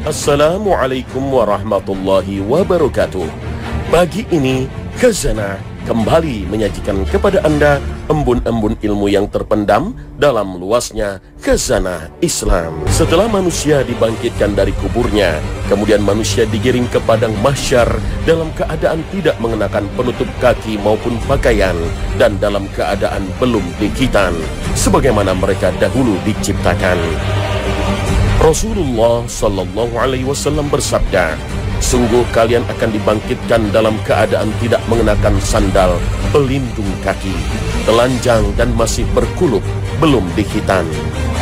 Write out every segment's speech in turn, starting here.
Assalamualaikum warahmatullahi wabarakatuh. Pagi ini Khazanah kembali menyajikan kepada Anda embun-embun ilmu yang terpendam dalam luasnya Khazanah Islam. Setelah manusia dibangkitkan dari kuburnya, kemudian manusia digiring ke padang mahsyar dalam keadaan tidak mengenakan penutup kaki maupun pakaian dan dalam keadaan belum dikitan sebagaimana mereka dahulu diciptakan. Rasulullah Sallallahu Alaihi Wasallam bersabda, sungguh kalian akan dibangkitkan dalam keadaan tidak mengenakan sandal, pelindung kaki, telanjang dan masih berkuluk, belum dikhitan.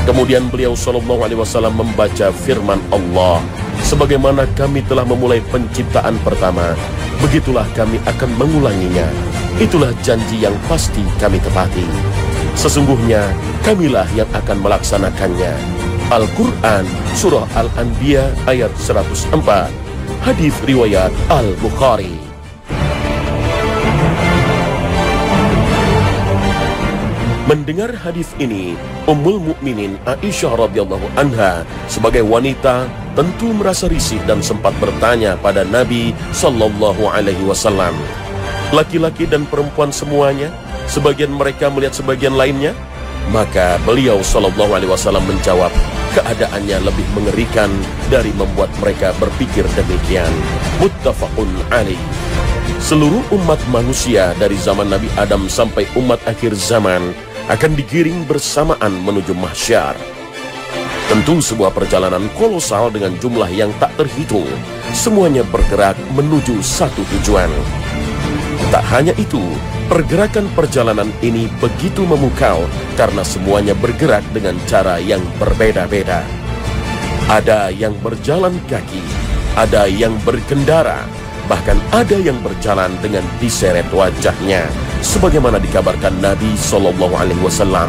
Kemudian beliau Sallallahu Alaihi Wasallam membaca firman Allah, sebagaimana kami telah memulai penciptaan pertama, begitulah kami akan mengulanginya. Itulah janji yang pasti kami tepati. Sesungguhnya kamilah yang akan melaksanakannya. Al-Quran Surah Al-Anbiya ayat 104. Hadis riwayat Al-Bukhari. Mendengar hadis ini, Ummul Mukminin Aisyah radhiyallahu anha sebagai wanita tentu merasa risih dan sempat bertanya pada Nabi sallallahu alaihi wasallam, laki-laki dan perempuan semuanya, sebagian mereka melihat sebagian lainnya? Maka beliau sallallahu alaihi wasallam menjawab, keadaannya lebih mengerikan dari membuat mereka berpikir demikian. Muttafaqun alaih. Seluruh umat manusia dari zaman Nabi Adam sampai umat akhir zaman akan digiring bersamaan menuju mahsyar. Tentu sebuah perjalanan kolosal dengan jumlah yang tak terhitung. Semuanya bergerak menuju satu tujuan. Tak hanya itu, pergerakan perjalanan ini begitu memukau karena semuanya bergerak dengan cara yang berbeda-beda. Ada yang berjalan kaki, ada yang berkendara, bahkan ada yang berjalan dengan diseret wajahnya, sebagaimana dikabarkan Nabi Sallallahu Alaihi Wasallam.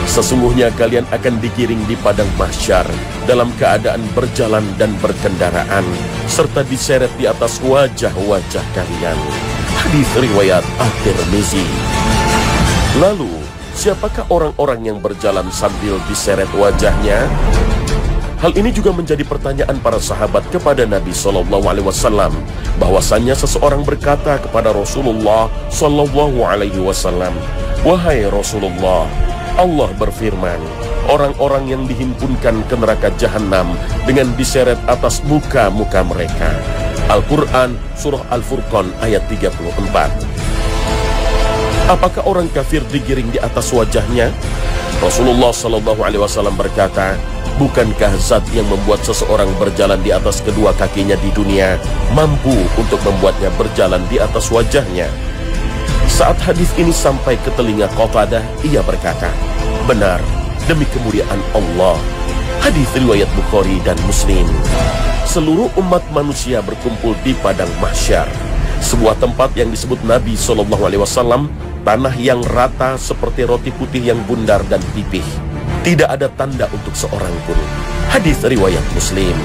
Sesungguhnya kalian akan digiring di padang mahsyar dalam keadaan berjalan dan berkendaraan, serta diseret di atas wajah-wajah kalian. Hadis riwayat At-Tirmizi. Lalu, siapakah orang-orang yang berjalan sambil diseret wajahnya? Hal ini juga menjadi pertanyaan para sahabat kepada Nabi Sallallahu Alaihi Wasallam, bahwasannya seseorang berkata kepada Rasulullah Sallallahu Alaihi Wasallam, wahai Rasulullah, Allah berfirman, orang-orang yang dihimpunkan ke neraka jahanam dengan diseret atas muka-muka mereka. Al-Quran Surah Al-Furqan ayat 34. Apakah orang kafir digiring di atas wajahnya? Rasulullah Sallallahu Alaihi Wasallam berkata, bukankah zat yang membuat seseorang berjalan di atas kedua kakinya di dunia mampu untuk membuatnya berjalan di atas wajahnya? Saat hadis ini sampai ke telinga Qatadah, ia berkata, benar, demi kemuliaan Allah. Hadis riwayat Bukhari dan Muslim. Seluruh umat manusia berkumpul di padang mahsyar, sebuah tempat yang disebut Nabi Sallallahu Alaihi Wasallam tanah yang rata seperti roti putih yang bundar dan pipih. Tidak ada tanda untuk seorang pun. Hadis riwayat Muslim.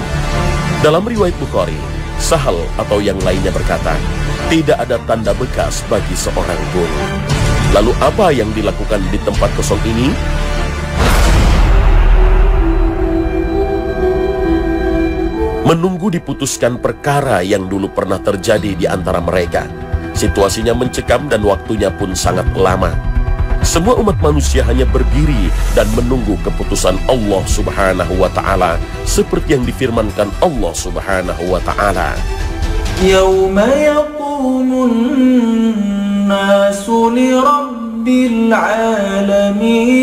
Dalam riwayat Bukhari, Sahal atau yang lainnya berkata, tidak ada tanda bekas bagi seorang pun. Lalu apa yang dilakukan di tempat kosong ini? Menunggu diputuskan perkara yang dulu pernah terjadi di antara mereka. Situasinya mencekam dan waktunya pun sangat lama. Semua umat manusia hanya berdiri dan menunggu keputusan Allah Subhanahu wa Ta'ala, seperti yang difirmankan Allah Subhanahu wa Ta'ala, Yawma yaqumun nasu li rabbil alamin,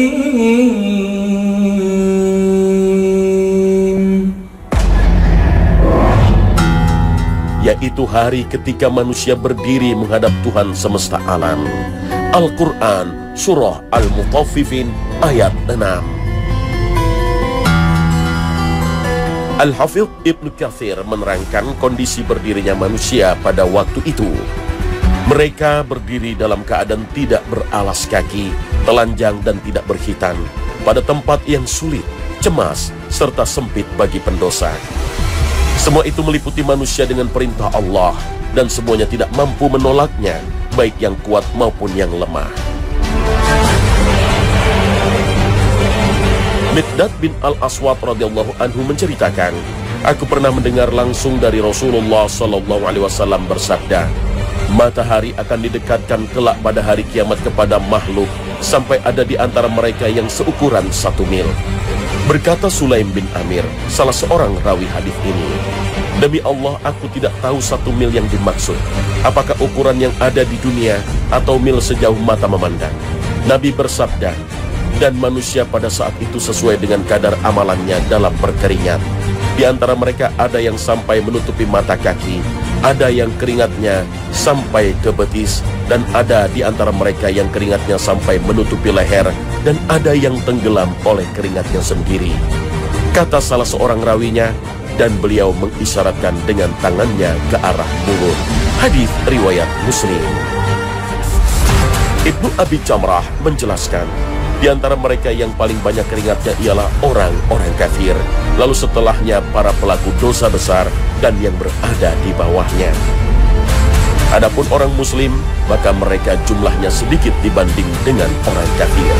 yaitu hari ketika manusia berdiri menghadap Tuhan semesta alam. Al-Quran Surah Al-Mutaffifin ayat 6. Al-Hafidh Ibnu Katsir menerangkan kondisi berdirinya manusia pada waktu itu. Mereka berdiri dalam keadaan tidak beralas kaki, telanjang dan tidak berkhitan, pada tempat yang sulit, cemas, serta sempit bagi pendosa. Semua itu meliputi manusia dengan perintah Allah, dan semuanya tidak mampu menolaknya, baik yang kuat maupun yang lemah. Miqdad bin Al-Aswad radhiyallahu anhu menceritakan, Aku pernah mendengar langsung dari Rasulullah SAW bersabda, matahari akan didekatkan kelak pada hari kiamat kepada makhluk sampai ada di antara mereka yang seukuran 1 mil. Berkata Sulaim bin Amir, salah seorang rawi hadis ini, demi Allah aku tidak tahu 1 mil yang dimaksud. Apakah ukuran yang ada di dunia atau mil sejauh mata memandang? Nabi bersabda, dan manusia pada saat itu sesuai dengan kadar amalannya dalam berkeringat. Di antara mereka ada yang sampai menutupi mata kaki, ada yang keringatnya sampai ke betis, dan ada di antara mereka yang keringatnya sampai menutupi leher, dan ada yang tenggelam oleh keringatnya sendiri. Kata salah seorang rawinya, dan beliau mengisyaratkan dengan tangannya ke arah mulut. Hadis riwayat Muslim. Ibnu Abi Jamrah menjelaskan, di antara mereka yang paling banyak keringatnya ialah orang-orang kafir, lalu setelahnya para pelaku dosa besar dan yang berada di bawahnya. Adapun orang muslim, maka mereka jumlahnya sedikit dibanding dengan orang kafir.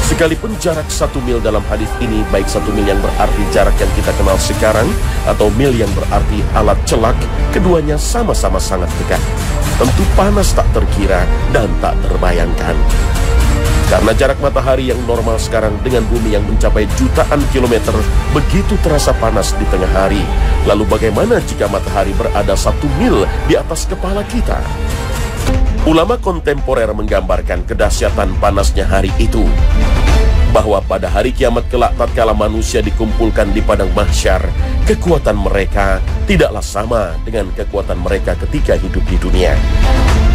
Sekalipun jarak 1 mil dalam hadis ini, baik 1 mil yang berarti jarak yang kita kenal sekarang, atau mil yang berarti alat celak, keduanya sama-sama sangat dekat. Tentu panas tak terkira dan tak terbayangkan. Karena jarak matahari yang normal sekarang dengan bumi yang mencapai jutaan kilometer begitu terasa panas di tengah hari. Lalu bagaimana jika matahari berada 1 mil di atas kepala kita? Ulama kontemporer menggambarkan kedahsyatan panasnya hari itu, bahwa pada hari kiamat kelak tatkala manusia dikumpulkan di padang mahsyar, kekuatan mereka tidaklah sama dengan kekuatan mereka ketika hidup di dunia.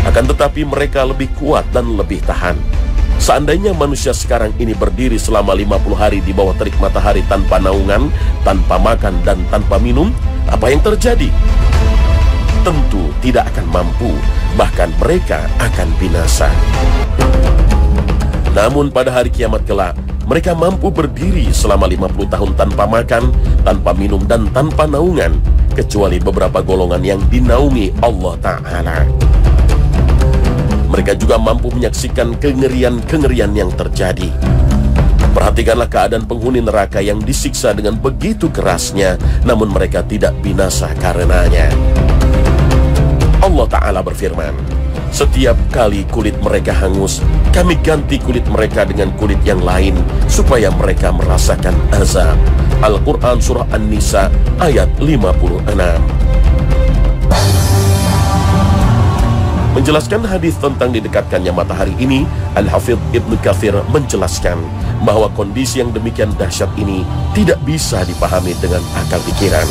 Akan tetapi mereka lebih kuat dan lebih tahan. Seandainya manusia sekarang ini berdiri selama 50 hari di bawah terik matahari tanpa naungan, tanpa makan dan tanpa minum, apa yang terjadi? Tentu tidak akan mampu, bahkan mereka akan binasa. Namun pada hari kiamat kelak, mereka mampu berdiri selama 50 tahun tanpa makan, tanpa minum dan tanpa naungan, kecuali beberapa golongan yang dinaungi Allah Ta'ala. Mereka juga mampu menyaksikan kengerian-kengerian yang terjadi. Perhatikanlah keadaan penghuni neraka yang disiksa dengan begitu kerasnya, namun mereka tidak binasa karenanya. Allah Ta'ala berfirman, setiap kali kulit mereka hangus, kami ganti kulit mereka dengan kulit yang lain, supaya mereka merasakan azab. Al-Quran Surah An-Nisa ayat 56. Menjelaskan hadis tentang didekatkannya matahari ini, Al-Hafidh Ibnu Katsir menjelaskan bahwa kondisi yang demikian dahsyat ini tidak bisa dipahami dengan akal pikiran,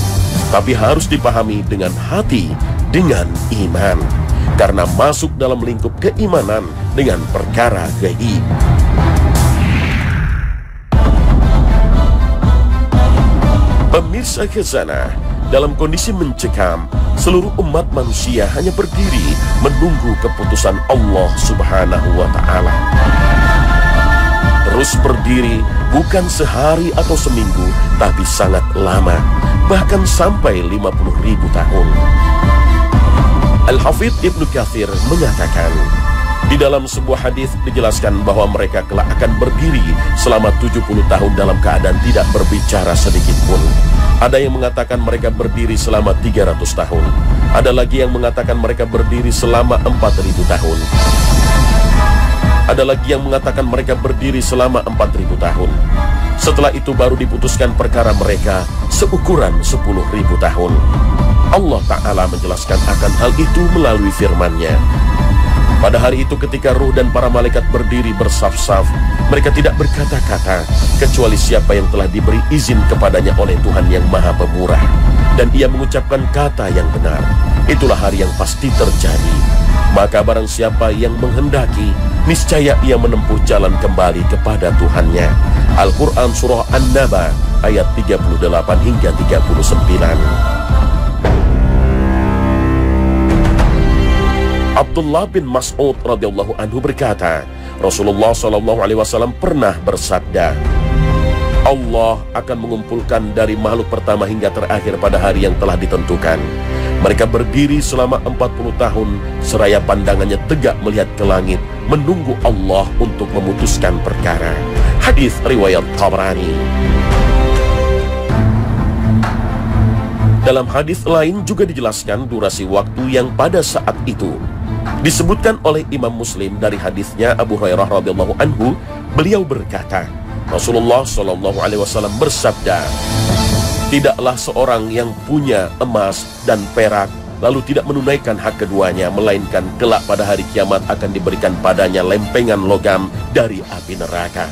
tapi harus dipahami dengan hati, dengan iman, karena masuk dalam lingkup keimanan dengan perkara gaib. Pemirsa khazanah, dalam kondisi mencekam, seluruh umat manusia hanya berdiri menunggu keputusan Allah Subhanahu wa Ta'ala. Terus berdiri bukan sehari atau seminggu, tapi sangat lama, bahkan sampai 50.000 tahun. Al-Hafidh Ibnu Katsir mengatakan, di dalam sebuah hadis dijelaskan bahwa mereka kelak akan berdiri selama 70 tahun dalam keadaan tidak berbicara sedikit pun. Ada yang mengatakan mereka berdiri selama 300 tahun. Ada lagi yang mengatakan mereka berdiri selama 4.000 tahun. Ada lagi yang mengatakan mereka berdiri selama 4.000 tahun. Setelah itu baru diputuskan perkara mereka seukuran 10.000 tahun. Allah Ta'ala menjelaskan akan hal itu melalui firman-Nya. Pada hari itu ketika ruh dan para malaikat berdiri bersaf-saf, mereka tidak berkata-kata, kecuali siapa yang telah diberi izin kepadanya oleh Tuhan yang Maha Pemurah, dan ia mengucapkan kata yang benar. Itulah hari yang pasti terjadi. Maka barang siapa yang menghendaki, niscaya ia menempuh jalan kembali kepada Tuhannya. Al-Quran Surah An-Naba ayat 38 hingga 39. Abdullah bin Mas'ud radhiyallahu anhu berkata, Rasulullah SAW pernah bersabda, Allah akan mengumpulkan dari makhluk pertama hingga terakhir pada hari yang telah ditentukan. Mereka berdiri selama 40 tahun, seraya pandangannya tegak melihat ke langit, menunggu Allah untuk memutuskan perkara. Hadis riwayat Tabrani. Dalam hadis lain juga dijelaskan durasi waktu yang pada saat itu. Disebutkan oleh Imam Muslim dari hadisnya Abu Hurairah radhiyallahu anhu, beliau berkata, Rasulullah shallallahu alaihi wasallam bersabda, tidaklah seorang yang punya emas dan perak lalu tidak menunaikan hak keduanya, melainkan kelak pada hari kiamat akan diberikan padanya lempengan logam dari api neraka,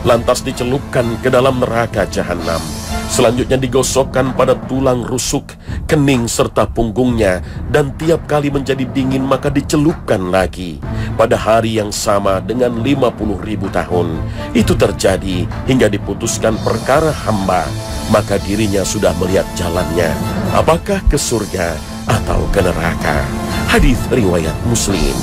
lantas dicelupkan ke dalam neraka jahanam. Selanjutnya digosokkan pada tulang rusuk, kening serta punggungnya, dan tiap kali menjadi dingin maka dicelupkan lagi. Pada hari yang sama dengan 50.000 tahun, itu terjadi hingga diputuskan perkara hamba, maka dirinya sudah melihat jalannya, apakah ke surga atau ke neraka. Hadis riwayat Muslim.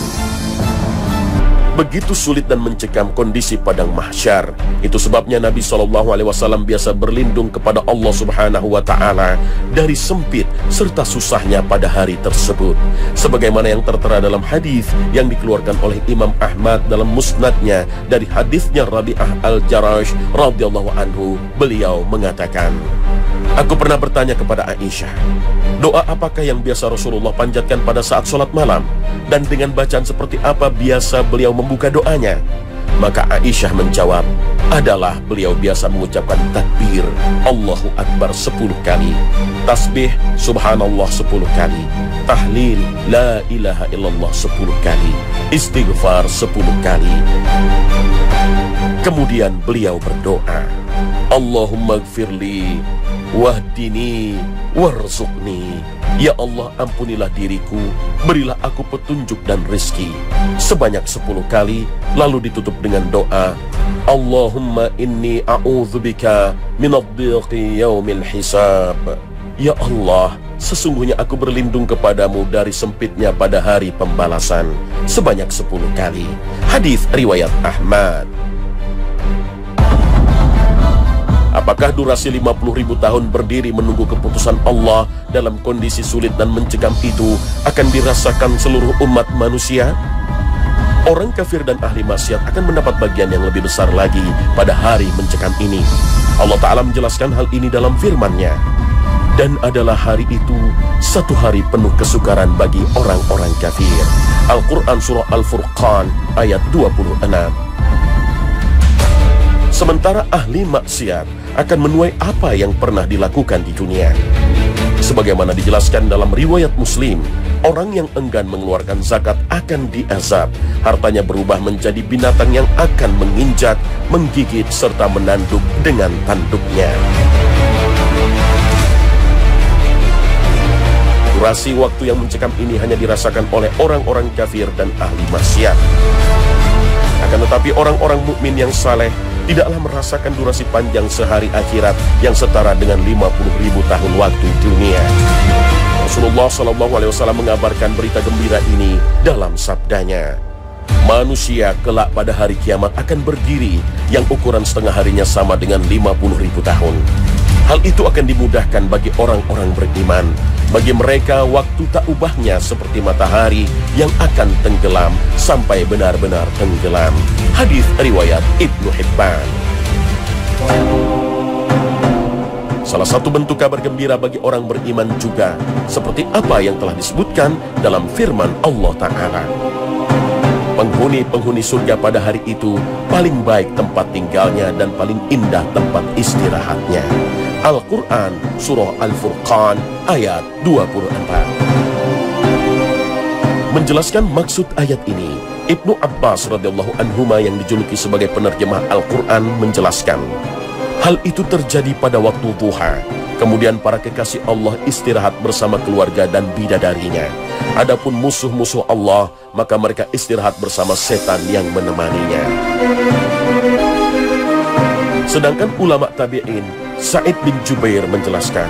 Begitu sulit dan mencekam kondisi padang mahsyar. Itu sebabnya Nabi SAW biasa berlindung kepada Allah Subhanahu wa Ta'ala dari sempit serta susahnya pada hari tersebut, sebagaimana yang tertera dalam hadis yang dikeluarkan oleh Imam Ahmad dalam musnadnya dari hadisnya Rabi'ah al-Jarash radhiyallahu anhu. Beliau mengatakan, aku pernah bertanya kepada Aisyah, doa apakah yang biasa Rasulullah panjatkan pada saat sholat malam, dan dengan bacaan seperti apa biasa beliau membuka doanya? Maka Aisyah menjawab, adalah beliau biasa mengucapkan takbir Allahu Akbar 10 kali, tasbih Subhanallah 10 kali, tahlil La ilaha illallah 10 kali, istighfar 10 kali. Kemudian beliau berdoa, Allahumma gfirli wahdini warzuqni, ya Allah ampunilah diriku, berilah aku petunjuk dan rizki, sebanyak 10 kali. Lalu ditutup dengan doa, Allahumma inni a'udzubika minadhiqi yaumil hisab, ya Allah sesungguhnya aku berlindung kepadamu dari sempitnya pada hari pembalasan, sebanyak 10 kali. Hadis riwayat Ahmad. Apakah durasi 50.000 tahun berdiri menunggu keputusan Allah dalam kondisi sulit dan mencekam itu akan dirasakan seluruh umat manusia? Orang kafir dan ahli maksiat akan mendapat bagian yang lebih besar lagi pada hari mencekam ini. Allah Ta'ala menjelaskan hal ini dalam firman-Nya. Dan adalah hari itu satu hari penuh kesukaran bagi orang-orang kafir. Al-Quran Surah Al-Furqan ayat 26. Sementara ahli maksiat akan menuai apa yang pernah dilakukan di dunia. Sebagaimana dijelaskan dalam riwayat Muslim, orang yang enggan mengeluarkan zakat akan diazab. Hartanya berubah menjadi binatang yang akan menginjak, menggigit, serta menanduk dengan tanduknya. Durasi waktu yang mencekam ini hanya dirasakan oleh orang-orang kafir dan ahli maksiat. Akan tetapi orang-orang mukmin yang saleh tidaklah merasakan durasi panjang sehari akhirat yang setara dengan 50.000 tahun waktu dunia. Rasulullah SAW mengabarkan berita gembira ini dalam sabdanya, manusia kelak pada hari kiamat akan berdiri yang ukuran setengah harinya sama dengan 50.000 tahun. Hal itu akan dimudahkan bagi orang-orang beriman. Bagi mereka waktu tak ubahnya seperti matahari yang akan tenggelam sampai benar-benar tenggelam. Hadis riwayat Ibnu Hibban. Salah satu bentuk kabar gembira bagi orang beriman juga seperti apa yang telah disebutkan dalam firman Allah Ta'ala. Penghuni-penghuni surga pada hari itu paling baik tempat tinggalnya dan paling indah tempat istirahatnya. Al-Quran Surah Al-Furqan ayat 24. Menjelaskan maksud ayat ini, Ibnu Abbas radhiyallahu anhuma yang dijuluki sebagai penerjemah Al-Quran menjelaskan, hal itu terjadi pada waktu duha. Kemudian para kekasih Allah istirahat bersama keluarga dan bidadarinya. Adapun musuh-musuh Allah, maka mereka istirahat bersama setan yang menemaninya. Sedangkan ulama tabi'in Sa'id bin Jubair menjelaskan,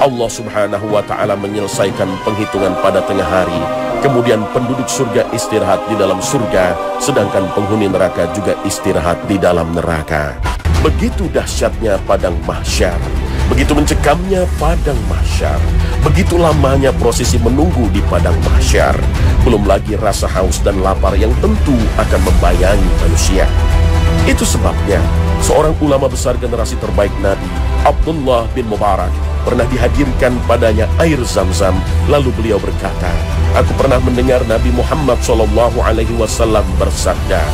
Allah Subhanahu wa Ta'ala menyelesaikan penghitungan pada tengah hari. Kemudian penduduk surga istirahat di dalam surga, sedangkan penghuni neraka juga istirahat di dalam neraka. Begitu dahsyatnya padang mahsyar, begitu mencekamnya padang mahsyar, begitu lamanya prosesi menunggu di padang mahsyar. Belum lagi rasa haus dan lapar yang tentu akan membayangi manusia. Itu sebabnya seorang ulama besar generasi terbaik Nabi, Abdullah bin Mubarak, pernah dihadirkan padanya air Zam-Zam, lalu beliau berkata, aku pernah mendengar Nabi Muhammad SAW bersabda,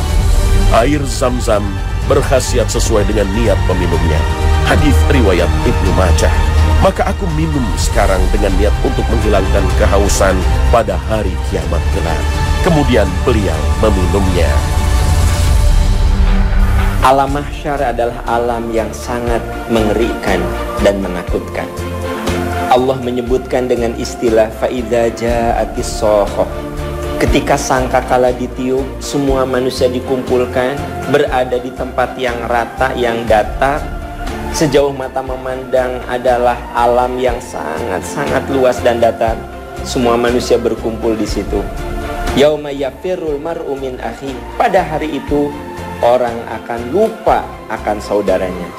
air Zam-Zam berkhasiat sesuai dengan niat peminumnya. Hadis riwayat Ibnu Majah. Maka aku minum sekarang dengan niat untuk menghilangkan kehausan pada hari kiamat kelak. Kemudian beliau meminumnya. Alam mahsyar adalah alam yang sangat mengerikan dan menakutkan. Allah menyebutkan dengan istilah fa'idza ja'atis shakhah. Ketika sangkakala ditiup, semua manusia dikumpulkan, berada di tempat yang rata, yang datar. Sejauh mata memandang adalah alam yang sangat-sangat luas dan datar. Semua manusia berkumpul di situ. Yauma yafirrul mar'u min akhi. Pada hari itu orang akan lupa akan saudaranya.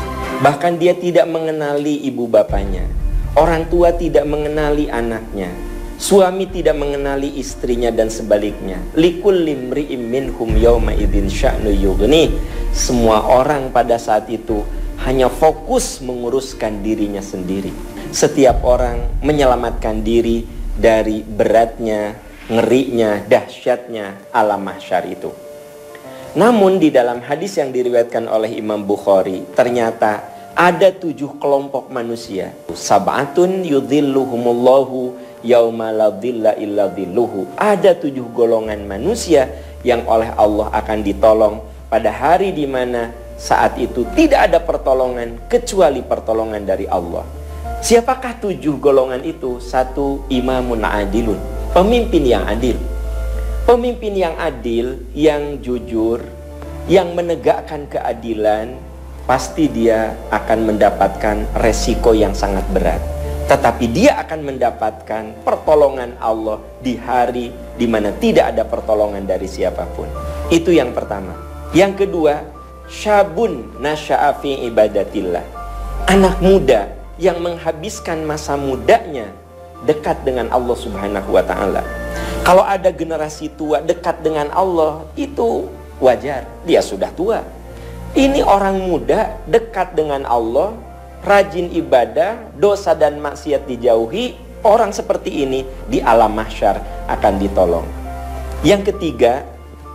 Bahkan dia tidak mengenali ibu bapanya. Orang tua tidak mengenali anaknya. Suami tidak mengenali istrinya dan sebaliknya. Likulli imri'im minhum yauma idzin sya'nu yughni. Semua orang pada saat itu hanya fokus menguruskan dirinya sendiri. Setiap orang menyelamatkan diri dari beratnya, ngerinya, dahsyatnya alam mahsyar itu. Namun di dalam hadis yang diriwayatkan oleh Imam Bukhari, ternyata ada 7 kelompok manusia. Sab'atun yudhilluhumullahu yauma la dhilla illa dhilluhu. Ada 7 golongan manusia yang oleh Allah akan ditolong pada hari di mana saat itu tidak ada pertolongan kecuali pertolongan dari Allah. Siapakah 7 golongan itu? 1, imamun adilun, pemimpin yang adil. Pemimpin yang adil, yang jujur, yang menegakkan keadilan, pasti dia akan mendapatkan resiko yang sangat berat. Tetapi dia akan mendapatkan pertolongan Allah di hari di mana tidak ada pertolongan dari siapapun. Itu yang pertama. Yang kedua, syabun nasya'a fi ibadatillah. Anak muda yang menghabiskan masa mudanya dekat dengan Allah Subhanahu wa ta'ala. Kalau ada generasi tua dekat dengan Allah, itu wajar, dia sudah tua. Ini orang muda dekat dengan Allah, rajin ibadah, dosa dan maksiat dijauhi. Orang seperti ini di alam mahsyar akan ditolong. Yang ketiga,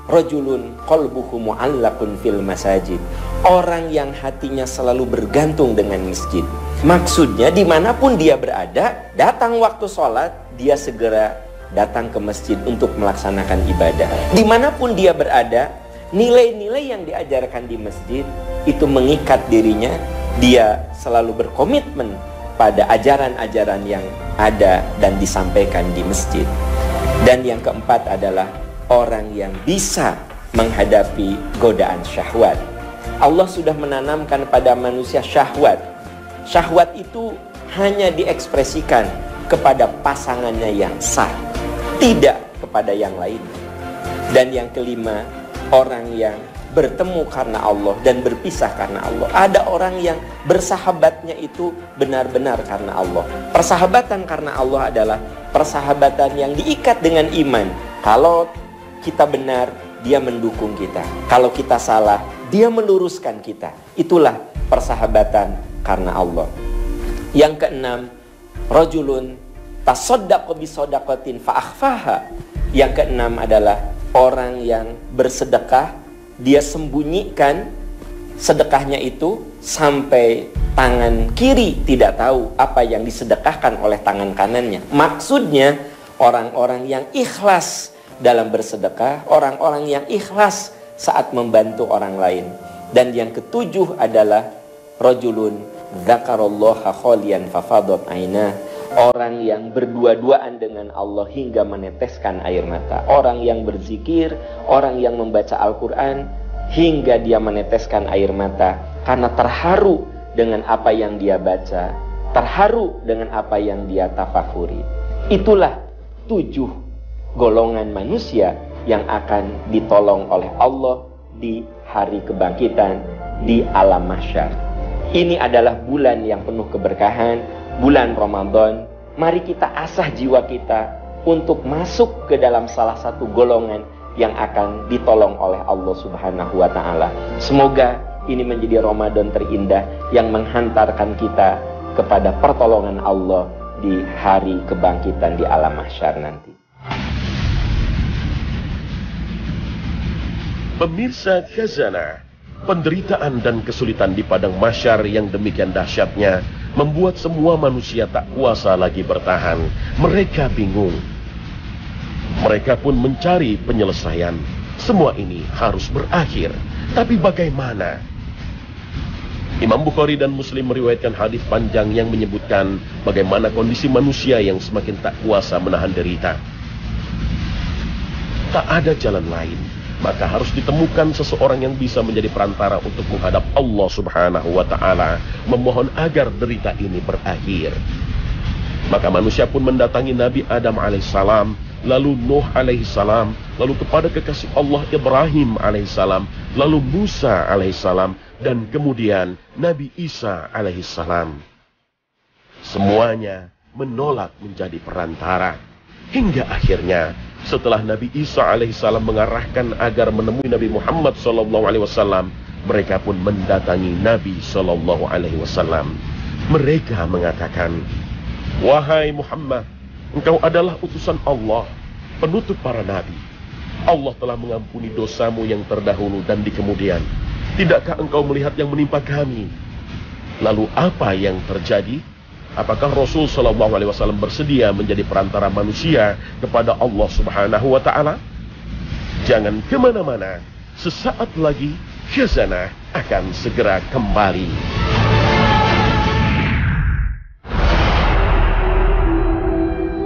rajulun qalbuhu mu'allaqun fil masajid. Orang yang hatinya selalu bergantung dengan masjid. Maksudnya dimanapun dia berada, datang waktu sholat, dia segera datang ke masjid untuk melaksanakan ibadah. Dimanapun dia berada, nilai-nilai yang diajarkan di masjid itu mengikat dirinya. Dia selalu berkomitmen pada ajaran-ajaran yang ada dan disampaikan di masjid. Dan yang keempat adalah orang yang bisa menghadapi godaan syahwat. Allah sudah menanamkan pada manusia syahwat. Syahwat itu hanya diekspresikan kepada pasangannya yang sah, tidak kepada yang lain. Dan yang kelima, orang yang bertemu karena Allah dan berpisah karena Allah. Ada orang yang bersahabatnya itu benar-benar karena Allah. Persahabatan karena Allah adalah persahabatan yang diikat dengan iman. Kalau kita benar, dia mendukung kita. Kalau kita salah, dia meluruskan kita. Itulah persahabatan karena Allah. Yang keenam, rajulun tasaddaqo bisadaqatin fa'akhfaha. Yang keenam adalah orang yang bersedekah, dia sembunyikan sedekahnya itu sampai tangan kiri tidak tahu apa yang disedekahkan oleh tangan kanannya. Maksudnya orang-orang yang ikhlas dalam bersedekah, orang-orang yang ikhlas saat membantu orang lain. Dan yang ketujuh adalah rajulun dzakarallaha khalian fafadat ainah. Orang yang berdua-duaan dengan Allah hingga meneteskan air mata. Orang yang berzikir, orang yang membaca Al-Quran hingga dia meneteskan air mata karena terharu dengan apa yang dia baca, terharu dengan apa yang dia tafakuri. Itulah 7 golongan manusia yang akan ditolong oleh Allah di hari kebangkitan, di alam mahsyar. Ini adalah bulan yang penuh keberkahan, bulan Ramadan. Mari kita asah jiwa kita untuk masuk ke dalam salah satu golongan yang akan ditolong oleh Allah Subhanahu wa ta'ala. Semoga ini menjadi Ramadan terindah yang menghantarkan kita kepada pertolongan Allah di hari kebangkitan di alam mahsyar nanti. Pemirsa Khazanah, penderitaan dan kesulitan di padang mahsyar yang demikian dahsyatnya membuat semua manusia tak kuasa lagi bertahan. Mereka bingung. Mereka pun mencari penyelesaian. Semua ini harus berakhir. Tapi bagaimana? Imam Bukhari dan Muslim meriwayatkan hadis panjang yang menyebutkan bagaimana kondisi manusia yang semakin tak kuasa menahan derita. Tak ada jalan lain, maka harus ditemukan seseorang yang bisa menjadi perantara untuk menghadap Allah Subhanahu wa Ta'ala, memohon agar derita ini berakhir. Maka manusia pun mendatangi Nabi Adam alaihissalam, lalu Nuh alaihissalam, lalu kepada kekasih Allah Ibrahim alaihissalam, lalu Musa alaihissalam, dan kemudian Nabi Isa alaihissalam. Semuanya menolak menjadi perantara. Hingga akhirnya setelah Nabi Isa alaihissalam mengarahkan agar menemui Nabi Muhammad SAW, mereka pun mendatangi Nabi SAW. Mereka mengatakan, "Wahai Muhammad, engkau adalah utusan Allah, penutup para nabi. Allah telah mengampuni dosamu yang terdahulu dan di kemudian. Tidakkah engkau melihat yang menimpa kami?" Lalu apa yang terjadi? Apakah Rasul SAW bersedia menjadi perantara manusia kepada Allah Subhanahu wa Ta'ala? Jangan kemana-mana. Sesaat lagi Khazanah akan segera kembali.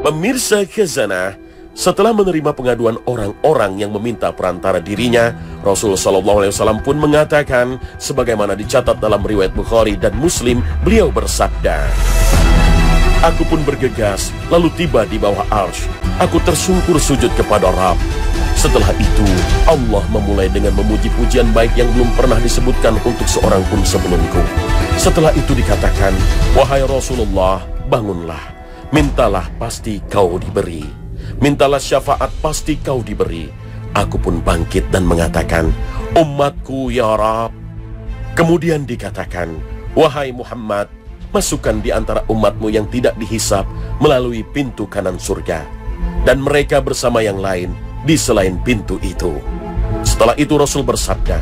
Pemirsa Khazanah, setelah menerima pengaduan orang-orang yang meminta perantara dirinya, Rasul SAW pun mengatakan, sebagaimana dicatat dalam riwayat Bukhari dan Muslim, beliau bersabda, "Aku pun bergegas, lalu tiba di bawah arsy. Aku tersungkur sujud kepada Rabb. Setelah itu, Allah memulai dengan memuji pujian baik yang belum pernah disebutkan untuk seorang pun sebelumku. Setelah itu dikatakan, 'Wahai Rasulullah, bangunlah. Mintalah, pasti kau diberi. Mintalah syafaat, pasti kau diberi.' Aku pun bangkit dan mengatakan, 'Umatku ya Rabb.' Kemudian dikatakan, 'Wahai Muhammad, masukkan di antara umatmu yang tidak dihisap melalui pintu kanan surga, dan mereka bersama yang lain di selain pintu itu.' Setelah itu Rasul bersabda,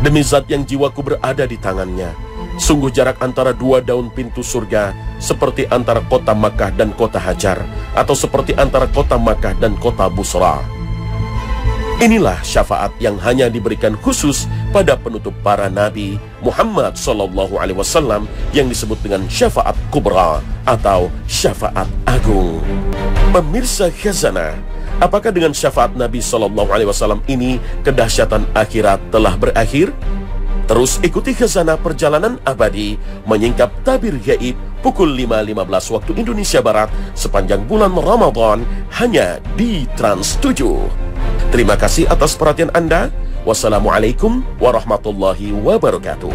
'Demi zat yang jiwaku berada di tangannya, sungguh jarak antara dua daun pintu surga seperti antara kota Makkah dan kota Hajar, atau seperti antara kota Makkah dan kota Busra.' Inilah syafaat yang hanya diberikan khusus pada penutup para nabi Muhammad SAW yang disebut dengan syafaat kubra atau syafaat agung. Pemirsa Khazanah, apakah dengan syafaat Nabi SAW ini kedahsyatan akhirat telah berakhir? Terus ikuti Khazanah Perjalanan Abadi menyingkap tabir gaib pukul 5.15 waktu Indonesia Barat sepanjang bulan Ramadan hanya di Trans 7. Terima kasih atas perhatian Anda. Wassalamualaikum warahmatullahi wabarakatuh.